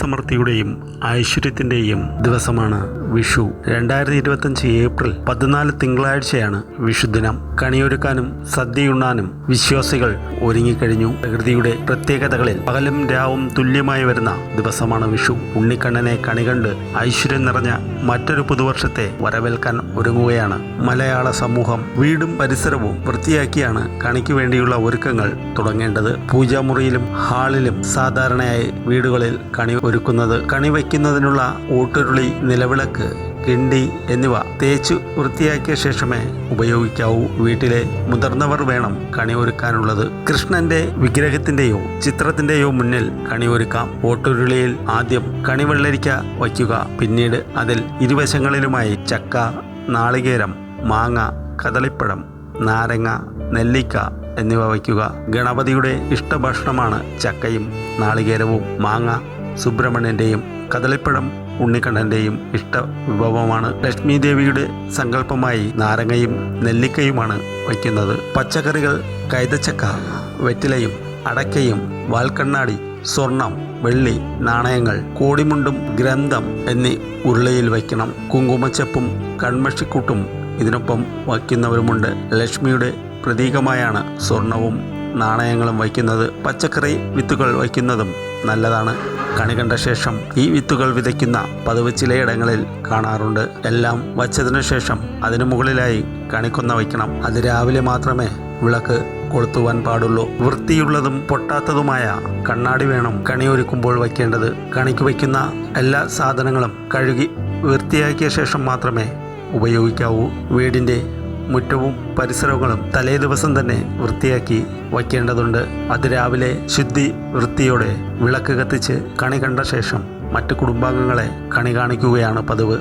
സമ്പൽസമൃദ്ധിയുടെയും ഐശ്വര്യത്തിൻ്റെയും ദിവസമാണ് വിഷു. 2025 ഏപ്രിൽ 14 തിങ്കളാഴ്ചയാണ് വിഷുദിനം. കണിയൊരുക്കാനും സദ്യയുണ്ണാനും വിശ്വാസികൾ ഒരുങ്ങിക്കഴിഞ്ഞു. പ്രകൃതിയുടെ പ്രത്യേകതകളിൽ പകലും രാവും തുല്യമായി വരുന്ന ദിവസമാണ് വിഷു. ഉണ്ണിക്കണ്ണനെ കണികണ്ട് ഐശ്വര്യം നിറഞ്ഞ മറ്റൊരു പുതുവർഷത്തെ വരവേൽക്കാൻ ഒരുങ്ങുകയാണ് മലയാള സമൂഹം. വീടും പരിസരവും വൃത്തിയാക്കിയാണ് കണിക്ക് വേണ്ടിയുള്ള ഒരുക്കങ്ങൾ തുടങ്ങേണ്ടത്. പൂജാമുറിയിലും ഹാളിലും സാധാരണയായി വീടുകളിൽ കണി ഒരുക്കുന്നത്. കണി വയ്ക്കുന്നതിനുള്ള ഊട്ടുരുളി, നിലവിളക്ക്, കിണ്ടി എന്നിവ തേച്ചു വൃത്തിയാക്കിയ ശേഷമേ ഉപയോഗിക്കാവൂ. വീട്ടിലെ മുതിർന്നവർ വേണം കണി ഒരുക്കാനുള്ളത്. കൃഷ്ണന്റെ വിഗ്രഹത്തിന്റെയോ ചിത്രത്തിന്റെയോ മുന്നിൽ കണി ഒരുക്കാം. ഓട്ടുരുളിയിൽ ആദ്യം കണിവെള്ളരിക്ക വയ്ക്കുക. പിന്നീട് അതിൽ ഇരുവശങ്ങളിലുമായി ചക്ക, നാളികേരം, മാങ്ങ, കദളിപ്പഴം, നാരങ്ങ, നെല്ലിക്ക എന്നിവ വയ്ക്കുക. ഗണപതിയുടെ ഇഷ്ടഭക്ഷണമാണ് ചക്കയും നാളികേരവും. മാങ്ങ സുബ്രഹ്മണ്യന്റെയും കദളിപ്പഴം ഉണ്ണിക്കണ്ണന്റെയും ഇഷ്ട വിഭവമാണ്. ലക്ഷ്മി ദേവിയുടെ സങ്കല്പമായി നാരങ്ങയും നെല്ലിക്കയുമാണ് വയ്ക്കുന്നത്. പച്ചക്കറികൾ കൈതച്ചക്ക, വെറ്റിലയും അടയ്ക്കയും വാൽക്കണ്ണാടി, സ്വർണം, വെള്ളി, നാണയങ്ങൾ, കോടിമുണ്ടും ഗ്രന്ഥം എന്നീ ഉരുളയിൽ വയ്ക്കണം. കുങ്കുമച്ചപ്പും കൺമഷിക്കൂട്ടും ഇതിനൊപ്പം വയ്ക്കുന്നവരുമുണ്ട്. ലക്ഷ്മിയുടെ പ്രതീകമായാണ് സ്വർണവും നാണയങ്ങളും വയ്ക്കുന്നത്. പച്ചക്കറി വിത്തുകൾ വയ്ക്കുന്നതും നല്ലതാണ്. കണി കണ്ട ശേഷം ഈ വിത്തുകൾ വിതയ്ക്കുന്ന പതിവ് ചിലയിടങ്ങളിൽ കാണാറുണ്ട്. എല്ലാം വച്ചതിനു ശേഷം അതിനു മുകളിലായി കണിക്കൊന്ന വയ്ക്കണം. അത് രാവിലെ മാത്രമേ വിളക്ക് കൊളുത്തുവാൻ പാടുള്ളൂ. വൃത്തിയുള്ളതും പൊട്ടാത്തതുമായ കണ്ണാടി വേണം കണി ഒരുക്കുമ്പോൾ വയ്ക്കേണ്ടത്. കണിക്ക് വയ്ക്കുന്ന എല്ലാ സാധനങ്ങളും കഴുകി വൃത്തിയാക്കിയ ശേഷം മാത്രമേ ഉപയോഗിക്കാവൂ. വീടിൻ്റെ മുറ്റവും പരിസരങ്ങളും തലേ ദിവസം തന്നെ വൃത്തിയാക്കി വയ്ക്കേണ്ടതുണ്ട്. അതിരാവിലെ ശുദ്ധി വൃത്തിയോടെ വിളക്ക് കത്തിച്ച് കണി കണ്ട ശേഷം മറ്റു കുടുംബാംഗങ്ങളെ കണി കാണിക്കുകയാണ് പതിവ്.